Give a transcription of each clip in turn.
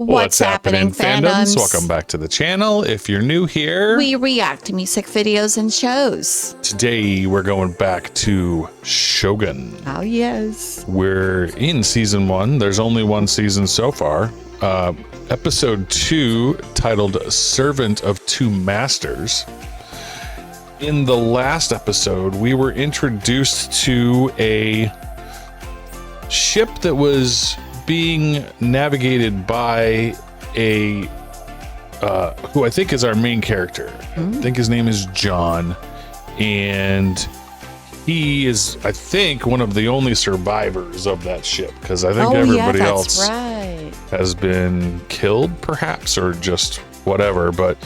What's happening, fandoms? Welcome back to the channel. If you're new here, We react to music videos and shows. today we're going back to Shogun. Oh, yes. We're in season 1. There's only one season so far. Episode 2, titled Servant of Two Masters. In the last episode, we were introduced to a ship that was being navigated by a who I think is our main character. I think his name is John, and he is, I think, one of the only survivors of that ship, because I think everybody else has been killed, perhaps, or just whatever. But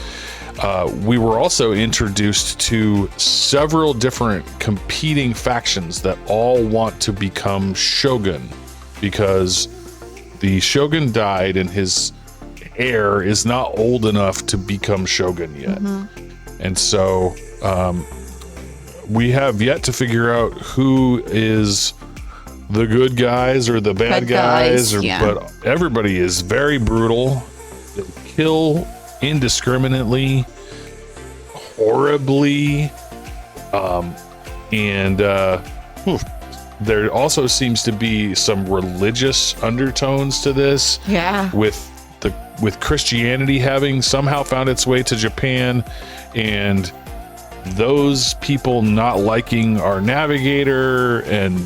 we were also introduced to several different competing factions that all want to become Shogun, because the Shogun died and his heir is not old enough to become Shogun yet. And so we have yet to figure out who is the good guys or the bad guys, but everybody is very brutal. They kill indiscriminately, horribly, and there also seems to be some religious undertones to this. With Christianity having somehow found its way to Japan, and those people not liking our navigator and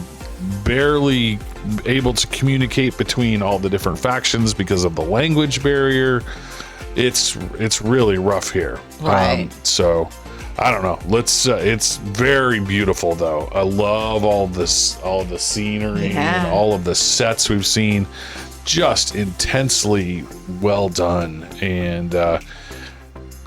barely able to communicate between all the different factions because of the language barrier. It's really rough here. So I don't know. It's very beautiful though. I love all the scenery and all of the sets we've seen. Just intensely well done. And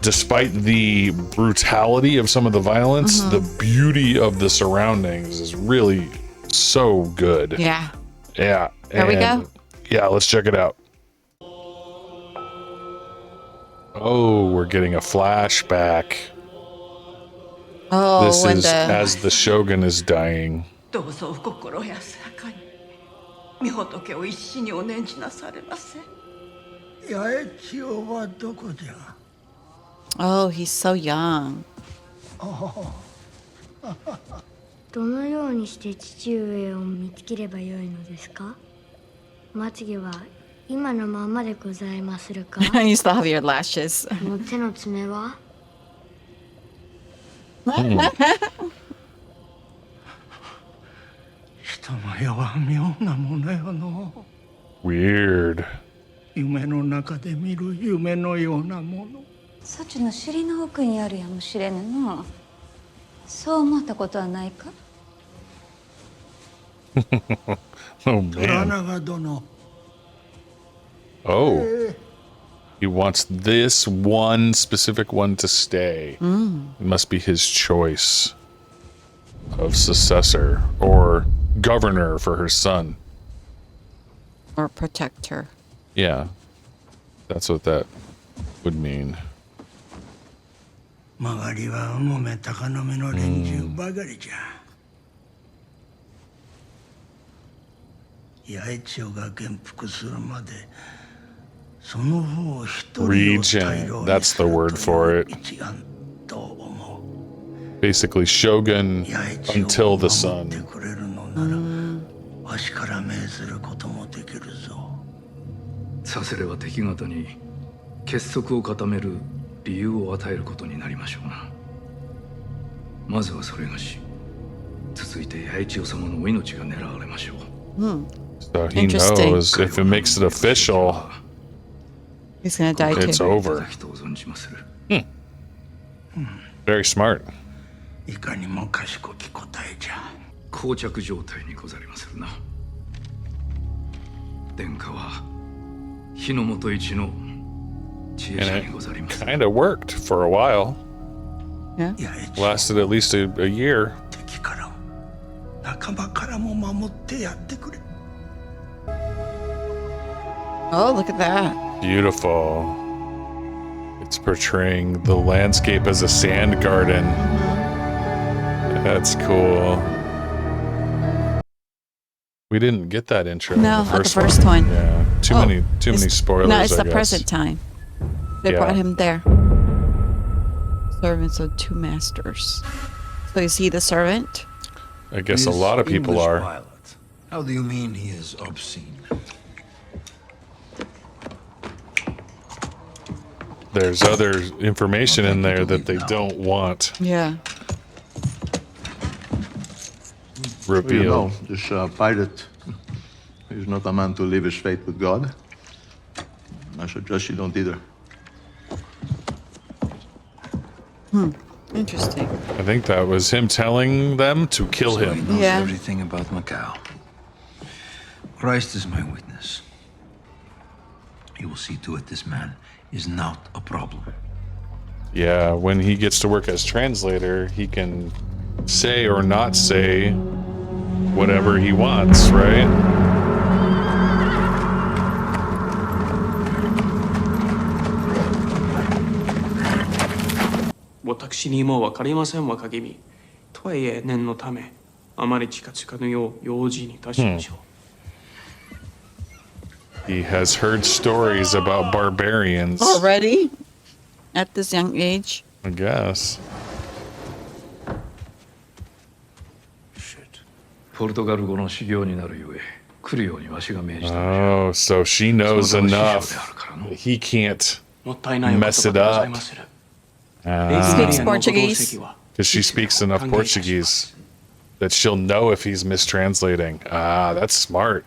despite the brutality of some of the violence, the beauty of the surroundings is really so good. Yeah. Here we go. Yeah, let's check it out. Oh, we're getting a flashback. Oh, this is as the Shogun is dying. Oh, he's so young. どのようにして父上を見つければよいのですか？まつげは今のままでございまするか？ You still have your lashes. この手の爪は？人の世は妙なものよの。 Weird. 夢の中で見る夢のようなもの。そちの尻の奥にあるやもしれぬの。そう思ったことはないか？ Oh man. Oh. He wants this one specific one to stay. It must be his choice of successor or governor for her son. Or protector. Yeah. That's what that would mean. 曲りは重め高の目の連中ばかりじゃ。八重千代が元服するまでその方を一人を Regent, that's the word for it. Basically, Shogun until the sun. わしから命ずることもできるぞ。させれば敵方に結束を固める理由を与えることになりましょうな。まずはそれがし、続いて八重千代様のお命が狙われましょう。So he knows if it makes it official, He's gonna die it's too. over. Very smart. いかにも賢き答えじゃ。膠着状態にござりまするな。殿下は日の元一の知恵者 And にござります it。kind of worked for a while. Yeah. Lasted at least a year. 敵からも仲間からも守ってやってくれ。 Oh, look at that. Beautiful. It's portraying the landscape as a sand garden. That's cool. We didn't get that intro. No, in the not first the first one. Yeah, too Oh, many it's- spoilers. No, it's I the guess. present time. They Yeah. brought him there. Servants of two masters. So is he the servant? I guess a lot of people English are. pilot. How do you mean he is obscene? There's other information in there that they don't want Yeah. Well, you know, revealed. this pirate is not a man to leave his fate with God. I suggest you don't either. Interesting. I think that was him telling them to kill So he him. knows Yeah. everything about Macau. Christ is my witness. He will see to it this man is not a problem. Yeah, when he gets to work as translator, he can say or not say whatever he wants, right? He has heard stories about barbarians, Already? At this young age? I guess. ポルトガル語の修行になるゆえ来るようにわしが命じた。 Oh, so she knows そのため enough. 師匠であるからの。 He can't もったいないお言葉でございまする。 Speaks Portuguese. because she speaks enough Portuguese that she'll know if he's mistranslating. Ah, that's smart.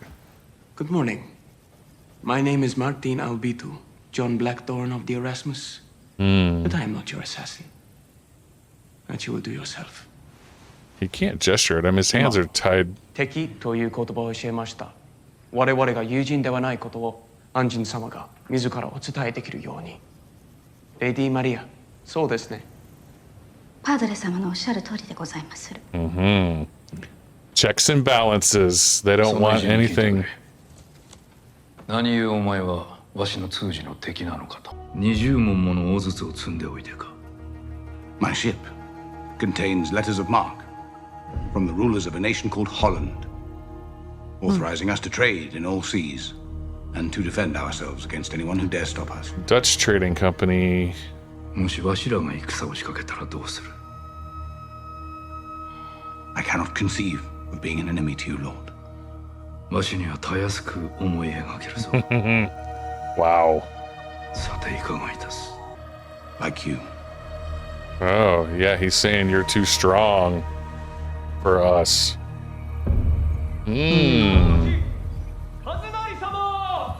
Good morning. My name is Martin Albitu, John Blackthorn of the Erasmus. But I am not your assassin. That you will do yourself. He can't gesture at him. His hands are tied. 敵という言葉を教えました。我々が友人ではないことを安心様が自らお伝えできるように。レディ・マリア、そうですね。パードレ様のおっしゃる通りでございまする。 Checks and balances. They そ don't の want 意地に聞いてく anything. れ。何故お前はわしの通詞の敵なのかと。20門もの大筒を積んでおいてか。 My ship contains letters of marque from the rulers of a nation called Holland, authorizing us to trade in all seas and to defend ourselves against anyone who dares stop us. Dutch trading company. もしわしらが戦を仕掛けたらどうする？ I cannot conceive of being an enemy to you, Lord. わしにはたやすく思い描けるぞ。 Wow. さていかがいたす？ Like you. Oh, yeah, he's saying you're too strong for us.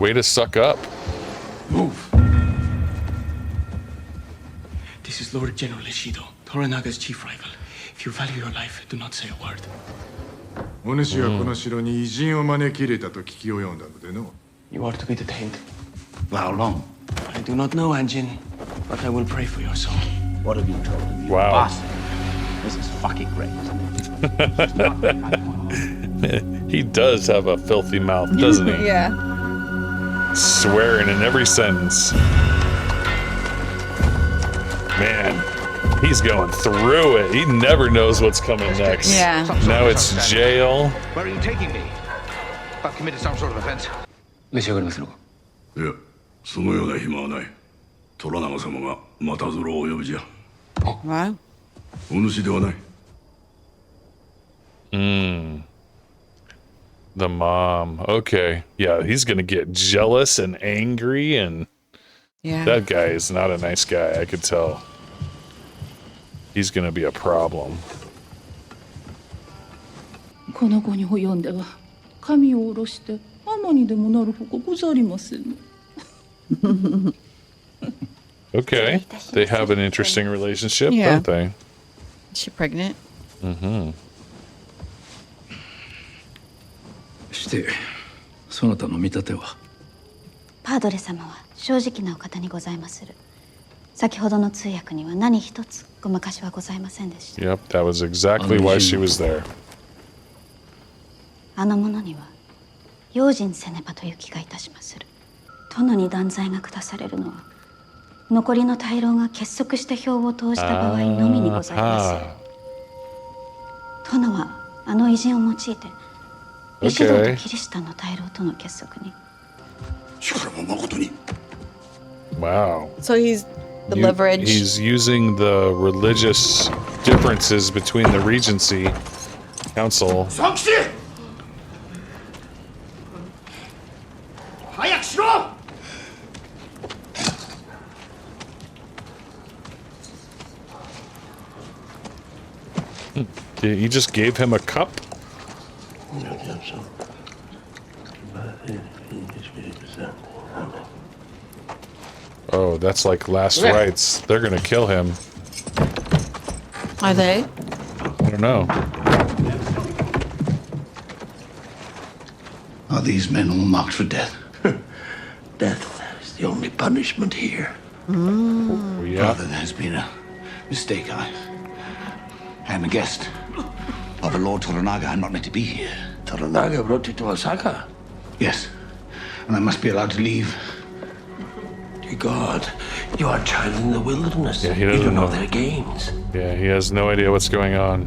Way to suck up. This is Lord General Ishido, Toranaga's chief rival. If you value your life, do not say a word. お主はこの城に偉人を招き入れたと聞き及んだのでの。 You are to be detained. For how long? I do not know, Anjin, but I will pray for your soul. What have you told him? Wow. This is fucking great. He does have a filthy mouth, doesn't he? Yeah. Swearing in every sentence. Man, he's going through it. He never knows what's coming next. Yeah. Now it's jail. Where are you taking me? I've committed some sort of offense. 召し上がりますのか？いや、そのような暇はない。虎長様がまたぞろをお呼びじゃ。 Wow. お主ではない。The mom. Okay. Yeah, he's going to get jealous and angry, and Yeah. that guy is not a nice guy. I could tell. He's going to be a problem. この後に及んでは神を下ろして天にでもなるほかござりませぬ。 Okay. They have an interesting relationship, Yeah. don't they? Is she pregnant? してそなたの見立ては？パードレ様は正直なお方にございまする。先ほどの通訳には何一つごまかしはございませんでした。 Yep, that was exactly why she was there. あの者には用心せねばという気がいたしまする。殿に断罪が下されるのは残りの大老が結束して票を投じた場合のみにございます。殿はあの偉人を用いて石堂と Okay. キリシタンの大老との結束に。 Wow. So he's the leverage. He's using the religious differences between the Regency Council. 早くしろ You just gave him a cup? Oh, that's like last rites. They're gonna kill him. Are they? I don't know. Are these men all marked for death? Death is the only punishment here. Yeah. Rather, there's been a mistake. I am a guest of a Lord Toranaga. I'm not meant to be here. Toranaga brought you to Osaka. Yes, and I must be allowed to leave. Dear God, you are a child in the wilderness. Yeah, he you doesn't don't know know. their games. Yeah, he has no idea what's going on.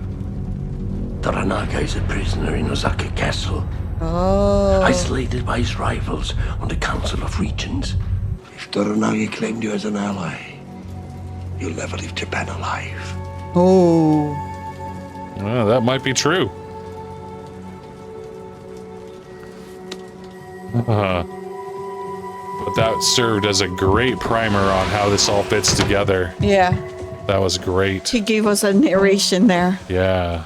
Toranaga is a prisoner in Osaka Castle, Oh. isolated by his rivals on the Council of Regents. If Toranaga claimed you as an ally, you'll never leave Japan alive. Oh. Well, that might be true. But that served as a great primer on how this all fits together. Yeah. That was great. He gave us a narration there. Yeah.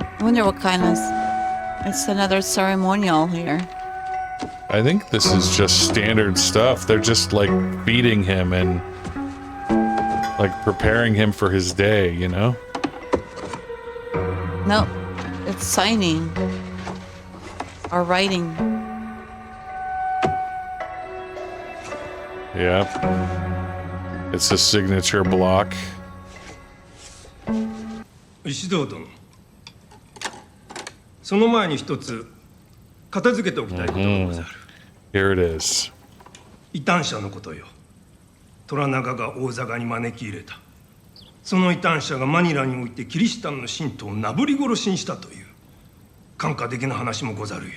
I wonder what kind of... It's another ceremonial here. I think this is just standard stuff. They're just like feeding him and like preparing him for his day, you know? No, it's signing. Or writing. Yep. It's a signature block. 石堂殿その前に一つ片付けておきたいことがござる、Here it is. 異端者のことよ。虎長が大坂に招き入れた。その異端者がマニラにおいてキリシタンの信徒をなぶり殺しにしたという感化的な話もござるゆ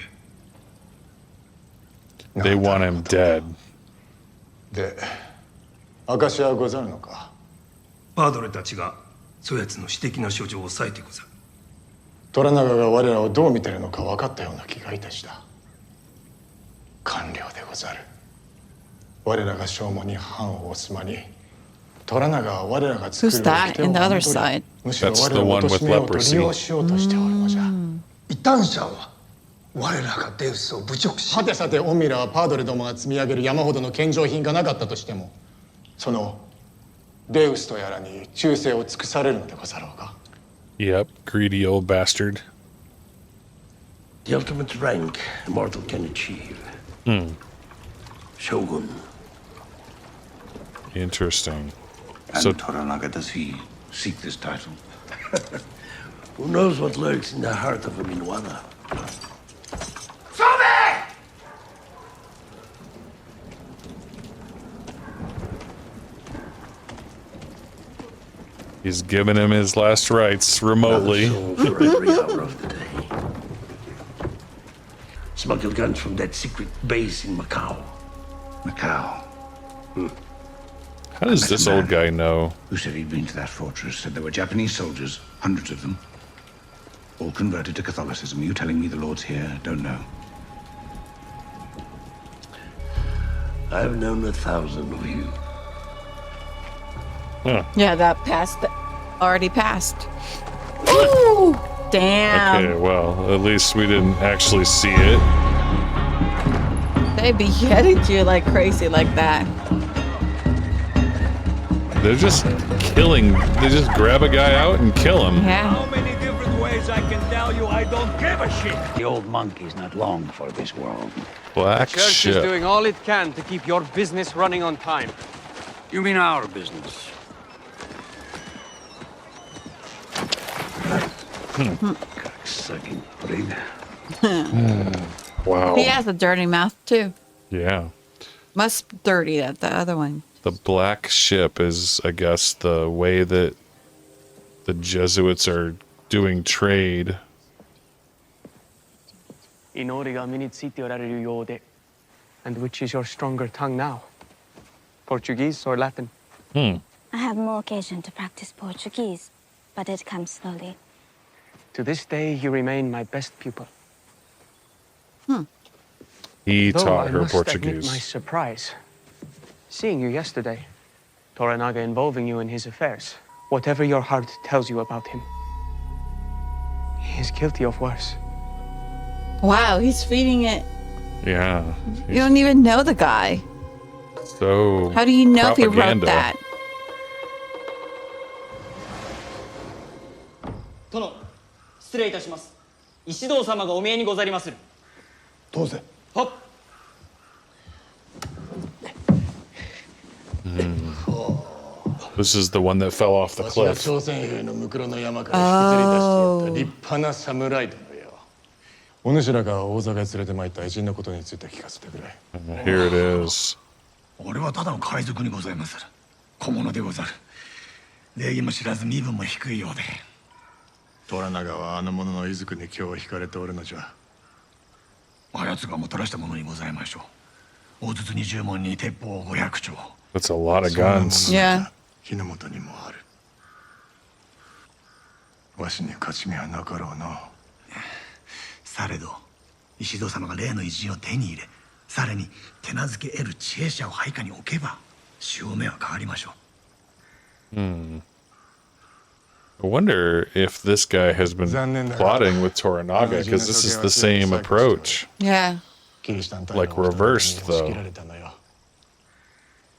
え。 They want him dead. で証はござるのか。パードレたちがそやつの私的な書状を押さえてござる。虎長が我らをどう見てるのか分かったような気がいたした。官僚でござる。我らが正門に藩を押す間に虎長は我らが作る Who's that 掟を in the other 守り side? むしろ That's 我 the らを one 貶 with めようと leprosy. 利用しようとしておるのじゃ。異端者は我らがデウスを侮辱し、はてさてオミラはパードレどもが積み上げる山ほどの献上品がなかったとしてもそのデウスとやらに忠誠を尽くされるのでござろうか。 Yep, greedy old bastard. The ultimate rank a mortal can achieve. Shogun. Interesting. And So- Toranaga, does he seek this title? Who knows what lurks in the heart of a Minwana? He's giving him his last rites remotely. Another soul for every hour of the day. Smuggle guns from that secret base in Macau. Macau. How does this old guy know? Who said he'd been to that fortress? Said there were Japanese soldiers, hundreds of them, all converted to Catholicism. Are you telling me the Lord's here? Don't know. I've known 1,000 of you. Yeah, that passed. Already passed. Ooh! Damn. Okay, well, at least we didn't actually see it. They beheaded you like crazy like that. They're just killing. They just grab a guy out and kill him. Yeah. many different ways I can tell you I don't give a shit. The old monkey's not long for this world. Black Church ship. is doing all it can to keep your business running on time. You mean our business? Sucking pig. Wow. He has a dirty mouth too. Yeah. Must be dirty that the other one The black ship is, I guess, the way that the Jesuits are doing trade. 祈りが身についておられるようで。And which is your stronger tongue now? Portuguese or Latin? I have more occasion to practice Portuguese, but it comes slowly. To this day, you remain my best pupil. He Though taught I her must admit my Portuguese. surprise. Seeing you yesterday, Toranaga involving you in his affairs. Whatever your heart tells you about him, he is guilty of worse. Wow, he's feeding it. Yeah. You don't even know the guy. So How do you know if he wrote propaganda. that? 殿、失礼いたします。石堂様がお見えにござりまする。どうぜ。はっ。This is the one that fell off the わしが cliff. 朝鮮兵のムクロの山から引きずり出してやった立派な侍殿よ。お主らが大坂へ連れて参った偉人のことについて聞かせてくれ。Here it is. 俺はただの海賊にございまする。小物でござる。礼儀も知らず身分も低いようで。虎長はあの者の衣服に今日惹かれておるのじゃ。あやつがもたらしたものにございましょう。大筒20門に鉄砲500丁。That's a lot of guns. Yeah. 火の元にもある。わしに勝ち目はなかろうな。されど石堂様が例の偉人を手に入れ、さらに手なずけ得る知恵者を配下に置けば潮目は変わりましょう。 I wonder if this guy has been plotting with Toranaga, because this is the same approach. Yeah. Like reversed, though.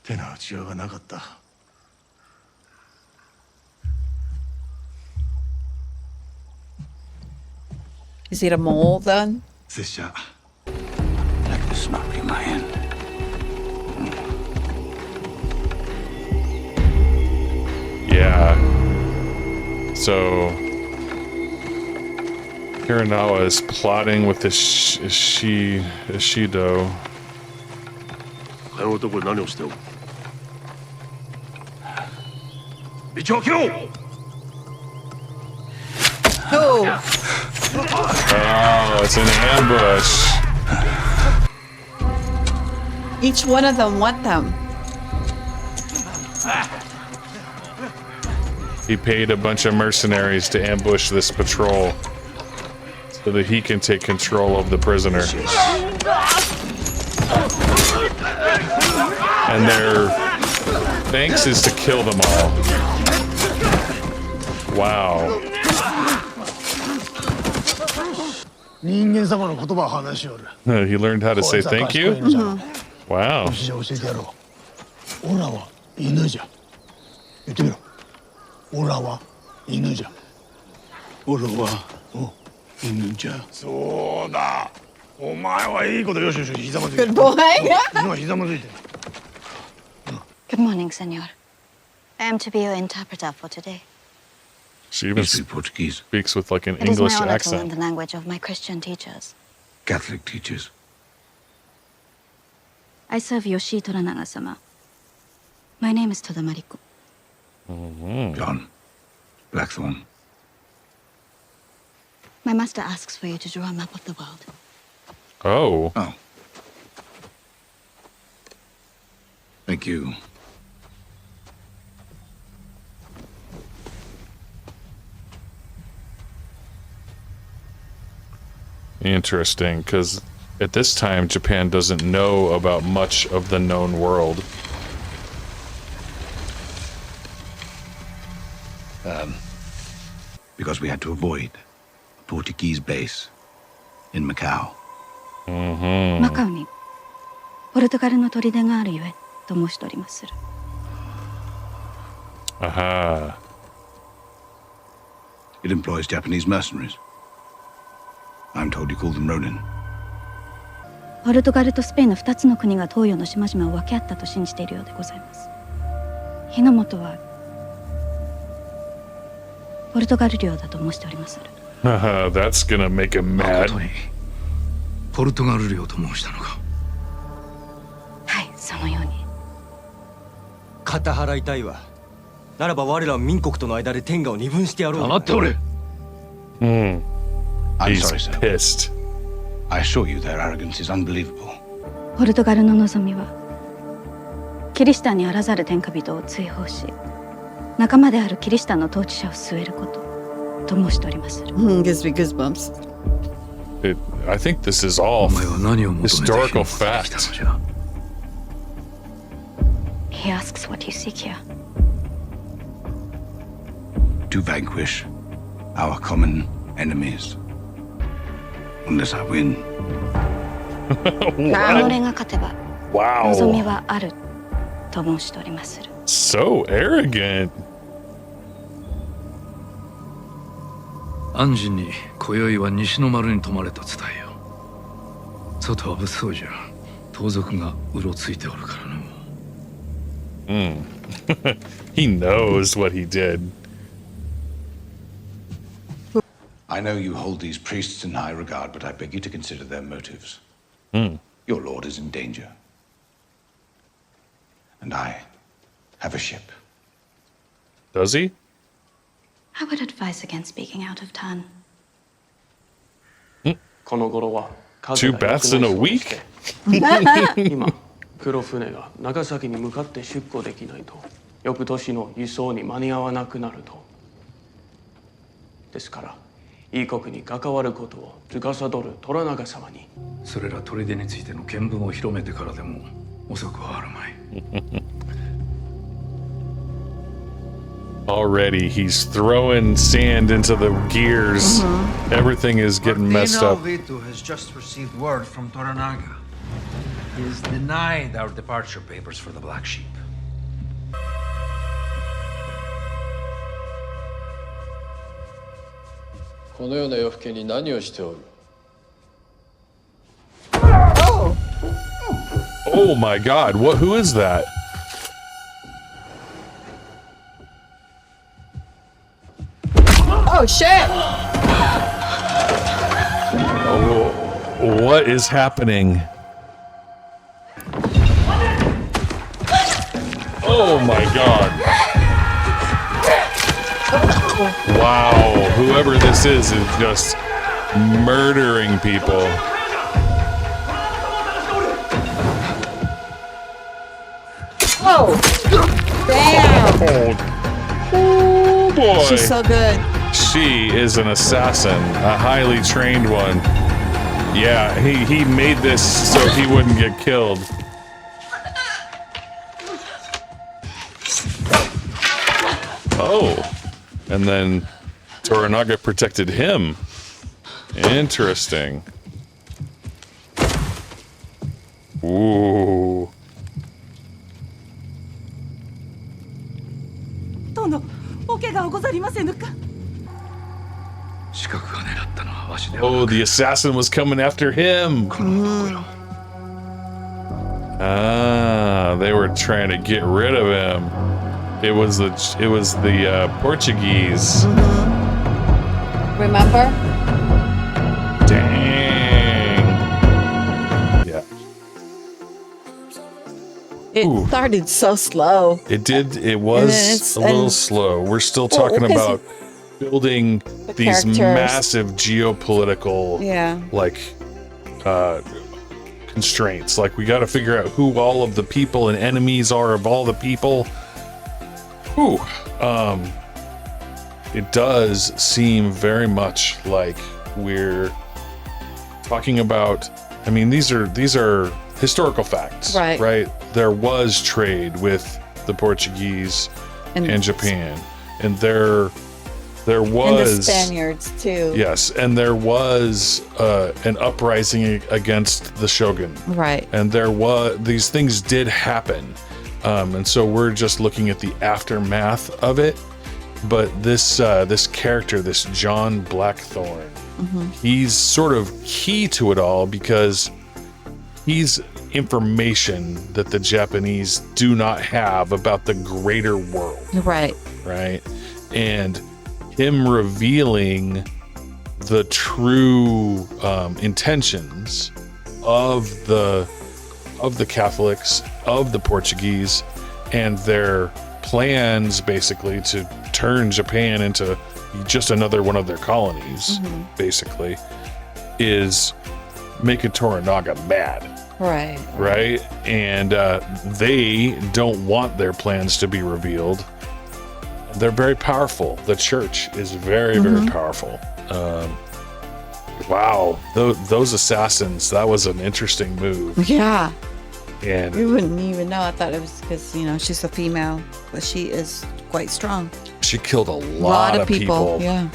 手の打ちようがなかった。Is it a mole then? 拙者 Like the smoke in my hand. Yeah. So Hiranawa is plotting with this Ishido. あの男何をしておる。道を切ろう。 Oh. Oh, it's an ambush. Each one of them want them. He paid a bunch of mercenaries to ambush this patrol so that he can take control of the prisoner. And their thanks is to kill them all. Wow. 人間様の言葉を話しよる。 He learned how to say thank you? Wow. 教えてやろう。オラは犬じゃ。言ってみろ。オラは犬じゃ。オラは犬じゃ。そうだ。お前はいいことよしよしひざまずいて。 Good boy. 今ひざまずいて。 Good morning, senor. I am to be your interpreter for today. She even Portuguese. speaks with like an It is my English honor to learn accent. the language of my Christian teachers. Catholic teachers. I serve Yoshi Toranaga-sama. My name is Toda Mariko. John Blackthorn. My master asks for you to draw a map of the world. Oh. Oh. Thank you. Interesting, because at this time, Japan doesn't know about much of the known world. Because we had to avoid a Portuguese base in Macau. マカオにポルトガルの砦があるゆえと申しておりまする。 Aha. It employs Japanese mercenaries. I'm told you call them Ronin. ポルトガルとスペインの2つの国が東洋の島々を分け合ったと信じているようでございます。火の元はポルトガル領だと申しておりまする。 That's gonna make him mad. ポルトガル領と申したのか。はい、そのように。肩払いたいわ。ならば我ら民国との間で天下を二分してやろう。黙っておれ。I'm He's sorry, sir. pissed. I assure you their arrogance is unbelievable. ポルトガルの望みはキリシタンにあらざる天下人を追放し、仲間であるキリシタンの統治者を据えることと申しておりまする。Gives me goosebumps. I think this is all historical fact. He asks what you seek here. To vanquish our common enemies. Unless I win. 己が勝てば望みはあると申しておりまする。So arrogant. 安心に今宵は西の丸に泊まれと伝えよ。外は物騒じゃ。盗賊がうろついておるからの。He knows what he did. I know you hold these priests in high regard, but I beg you to consider their motives. Your lord is in danger. And I have a ship. Does he? I would advise against speaking out of turn. この頃は Two baths in a week? 今黒船が長崎に向かって出港できないと翌年の輸送に間に合わなくなると。ですから異国に関わることを司る虎長様に。それら砦についての見聞を広めてからでも遅くはあるまい。Already, he's throwing sand into the gears. Everything is getting messed up. Vito has just received word from Toranaga. He has denied our departure papers for the Black Sheep. Oh my God! What? Who is that? Oh shit! Oh, what is happening? Oh my God! Wow! Whoever this is just murdering people. Oh! Damn! Oh boy! She's so good. She is an assassin, a highly trained one. Yeah, he made this so he wouldn't get killed. Oh, and then Toranaga protected him. Interesting. Ooh. 殿、お怪我はござりませぬか。 Oh, the assassin was coming after him. Ah, they were trying to get rid of him. It was the Portuguese. Remember? Dang. Yeah. It started so slow. It did. It was a little slow. We're still talking about building these characters. massive geopolitical like constraints. Like we got to figure out who all of the people and enemies are of all the people. Ooh, it does seem very much like we're talking about, I mean, these are historical facts, right? There was trade with the Portuguese and Japan, and there was, and the Spaniards too. Yes, and there was an uprising against the Shogun. Right. And these things did happen. And so we're just looking at the aftermath of it. But this character, this John Blackthorne, he's sort of key to it all because he's information that the Japanese do not have about the greater world. Right. Right. And him revealing the true intentions of the Catholics, of the Portuguese, and their plans basically to turn Japan into just another one of their colonies, basically, is making Toranaga mad. Right? And they don't want their plans to be revealed. They're very powerful. The church is very, very powerful. Wow, those assassins, that was an interesting move. Yeah. And we wouldn't even know. I thought it was because, you know, she's a female, but she is quite strong. She killed a lot of people. Yeah.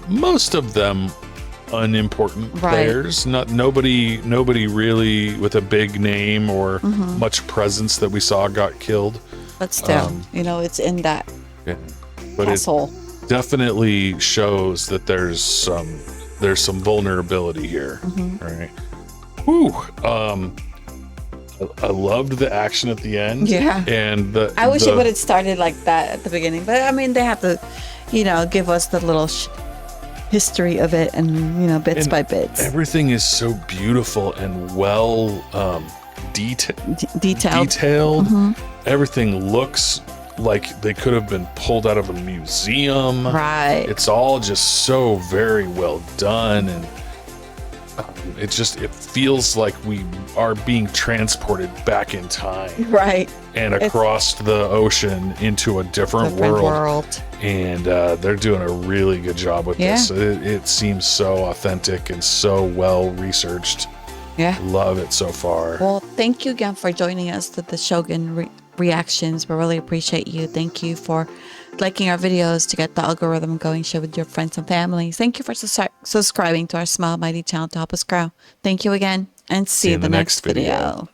Most of them unimportant players. Nobody really with a big name or much presence that we saw got killed. But still, you know, it's in that castle. It definitely shows that there's some vulnerability here. Right. Whew. I loved the action at the end. Yeah. And I wish it would have started like that at the beginning, but I mean, they have to, you know, give us the little history of it, and you know, bits by bits. Everything is so beautiful and well detailed. Everything looks like they could have been pulled out of a museum. Right. It's all just so very well done, and it feels like we are being transported back in time. Right. And across the ocean into a different world. And they're doing a really good job with this. It seems so authentic and so well researched. Yeah. Love it so far. Well, thank you again for joining us to the Shogun reactions. We really appreciate you. Thank you for liking our videos to get the algorithm going. Share with your friends and family. Thank you for subscribing to our Smile Mighty channel to help us grow. Thank you again, and see you in the next video.